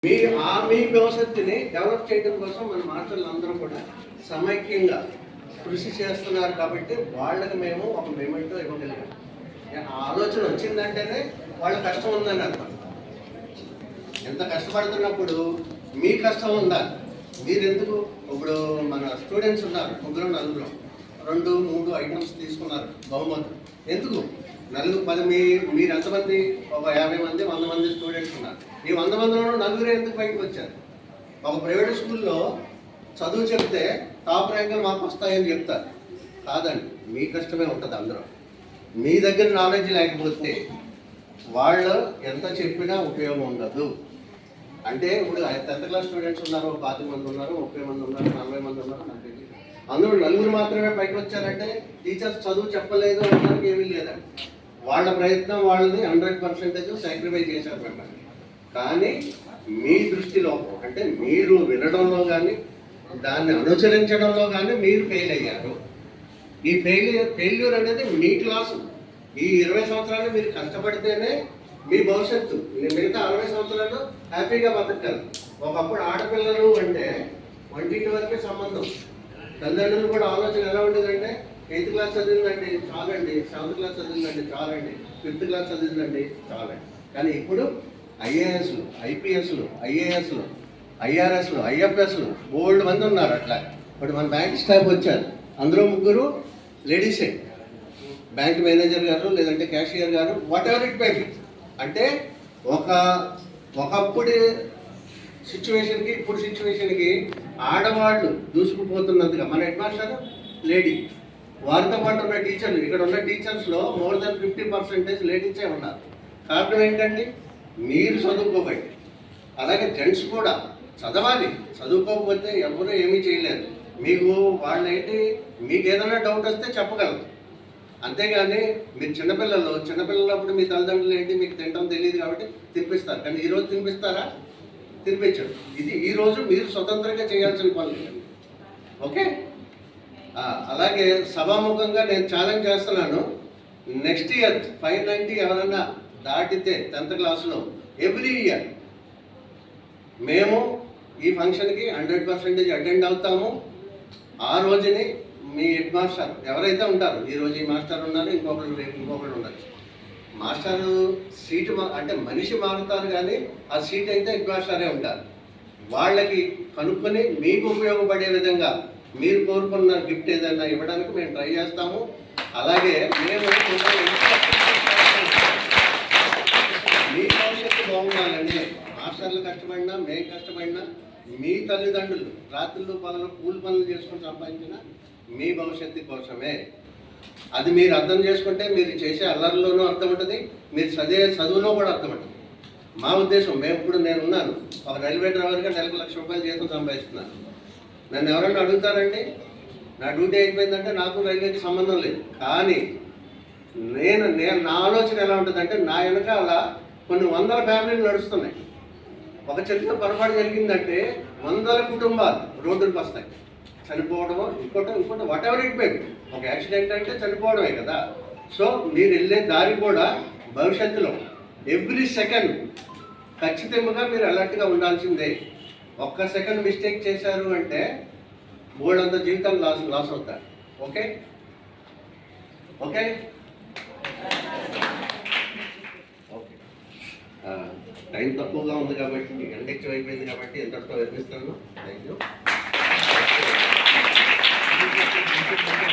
మీ భవిష్యత్తుని డెవలప్ చేయడం కోసం మన మాస్టర్లు అందరూ కూడా సమైక్యంగా కృషి చేస్తున్నారు కాబట్టి వాళ్ళకి మేము ఒక పేమెంట్ ఇవ్వగలిగాం. ఆ ఆలోచన వచ్చిందంటేనే వాళ్ళ కష్టం ఉందని అర్థం. ఎంత కష్టపడుతున్నప్పుడు మీ కష్టం ఉందా? మీరెందుకు ఇప్పుడు మన స్టూడెంట్స్ ఉన్నారు, 3 2-3 ఐటమ్స్ తీసుకున్నారు బహుమతులు. ఎందుకు 4-10 మీరు ఎంతమంది? ఒక 50 మంది 100 మంది స్టూడెంట్స్ ఉన్నారు. ఈ 100 మందిలో 4 ఎందుకు బయటకు వచ్చారు? ఒక ప్రైవేట్ స్కూల్లో చదువు చెప్తే టాప్ ర్యాంకులు మాకు వస్తాయని చెప్తారు. కాదండి, మీ కష్టమే ఉంటుంది. అందరూ మీ దగ్గర నాలెడ్జ్ లేకపోతే వాళ్ళు ఎంత చెప్పినా ఉపయోగం ఉండదు. అంటే ఇప్పుడు 10th క్లాస్ స్టూడెంట్స్ ఉన్నారు, 25 మంది ఉన్నారు, 30 మంది ఉన్నారు, 40 మంది ఉన్నారు, నాకు తెలియదు. అందులో 4 మాత్రమే పైకి వచ్చారంటే టీచర్స్ చదువు చెప్పలేదు అనడానికి ఏమీ లేదండి. వాళ్ళ ప్రయత్నం వాళ్ళని 100% సాక్రిఫైస్ చేశారు మిమ్మల్ని. కానీ మీ దృష్టిలో అంటే మీరు వినడంలో కానీ దాన్ని అనుసరించడంలో కానీ మీరు ఫెయిల్ అయ్యారు. ఈ ఫెయిల్యూర్ అనేది మీ క్లాసు. ఈ 20 సంవత్సరాలు మీరు కష్టపడితేనే మీ భవిష్యత్తు. మిగతా 60 సంవత్సరాలు హ్యాపీగా బతకగలరు. ఒకప్పుడు ఆడపిల్లలు అంటే 1 వరకే సంబంధం. తల్లిదండ్రులు కూడా ఆలోచన ఎలా ఉండేదంటే 8th క్లాస్ చదివిందండి చాలండి, 7th క్లాస్ చదివిందండి చాలండి, 5th క్లాస్ చదివిందండి చాలండి. కానీ ఇప్పుడు ఐఏఎస్లు, ఐపీఎస్లు, ఐఏఎస్లు, ఐఆర్ఎస్లు, ఐఎఫ్ఎస్లు బోల్డ్ మంది ఉన్నారు. అట్లా ఇప్పుడు మన బ్యాంక్ స్టాఫ్ వచ్చారు, అందులో 3 లేడీసే. బ్యాంక్ మేనేజర్ గారు, లేదంటే క్యాషియర్ గారు, what ever it may be. అంటే ఒకప్పుడు సిచ్యువేషన్కి ఇప్పుడు సిచ్యువేషన్కి ఆడవాళ్ళు దూసుకుపోతున్నందుగా మన హెడ్ మాస్టర్ లేడీ, వారితో పాటు ఉన్న టీచర్లు, ఇక్కడ ఉన్న టీచర్స్లో మోర్ దెన్ 50% లేడీసే ఉన్నారు. కారణం ఏంటండి? మీరు చదువుకోబట్టి. అలాగే జెంట్స్ కూడా చదవాలి, చదువుకోకపోతే ఎవరు ఏమీ చేయలేరు. మీకు వాళ్ళేంటి, మీకు ఏదైనా డౌట్ వస్తే చెప్పగలరు. అంతేగాని మీరు చిన్నపిల్లలప్పుడు మీ తల్లిదండ్రులు ఏంటి, మీకు తినడం తెలియదు కాబట్టి తినిపిస్తారు. కానీ ఈరోజు తినిపిస్తారా? తినిపించరు. ఇది ఈరోజు మీరు స్వతంత్రంగా చేయాల్సిన పనులు. ఓకే, అలాగే సభాముఖంగా నేను ఛాలెంజ్ చేస్తున్నాను. నెక్స్ట్ ఇయర్ 590 ఎవరన్నా దాటితే 10th క్లాస్లో ఎవ్రీ ఇయర్ మేము ఈ ఫంక్షన్కి 100% అటెండ్ అవుతాము. ఆ రోజుని మీ హెడ్ మాస్టర్ ఎవరైతే ఉంటారో, ఈరోజు ఈ మాస్టర్ ఉన్నారు, ఇంకొకరు రేపు ఇంకొకరు ఉండొచ్చు. మాస్టరు సీటు అంటే మనిషి మారుతారు, కానీ ఆ సీట్ అయితే హెడ్ మాస్టరే ఉంటారు. వాళ్ళకి కనుక్కొని మీకు ఉపయోగపడే విధంగా మీరు కోరుకున్న గిఫ్ట్ ఏదైనా ఇవ్వడానికి మేము ట్రై చేస్తాము. అలాగే మేము మీ భవిష్యత్తు బాగుండాలండి. మాస్టర్లు కష్టపడినా, మేము కష్టపడినా, మీ తల్లిదండ్రులు రాత్రులు పనులు కూలి పనులు చేసుకుని సంపాదించిన మీ భవిష్యత్తు కోసమే. అది మీరు అర్థం చేసుకుంటే మీరు చేసే అల్లరిలోనూ అర్థం ఉంటుంది, మీరు చదువులో కూడా అర్థం ఉంటుంది. మా ఉద్దేశం, నేను ఉన్నాను, ఒక రైల్వే డ్రైవర్గా నెలకు ₹1,00,000 జీతం సంపాదిస్తున్నాను. నన్ను ఎవరన్నా అడుగుతారండి, నా డ్యూటీ అయిపోయిందంటే నాకు రైల్వేకి సంబంధం లేదు. కానీ నా ఆలోచన ఎలా ఉంటుందంటే, నా వెనకాల కొన్ని 100 ఫ్యామిలీలు నడుస్తున్నాయి. ఒక చిన్న పొరపాటు జరిగిందంటే 100 కుటుంబాలు రోడ్డుకు వస్తాయి. చనిపోవడమో ఇంకోటి what ever it may be. ఒక యాక్సిడెంట్ అంటే చనిపోవడమే కదా. సో మీరు వెళ్ళే దారి కూడా భవిష్యత్తులో ఎవ్రీ సెకండ్ ఖచ్చితంగా మీరు అలర్ట్గా ఉండాల్సిందే. ఒక్క సెకండ్ మిస్టేక్ చేశారు అంటే బోర్డంత జీవితం లాస్ అవుతారు. ఓకే ఓకే ఓకే టైం తక్కువగా ఉంది కాబట్టి, ఎండ్ ఎక్కువ అయిపోయింది కాబట్టి ఎంతటితో వినిపిస్తాను. Thank you.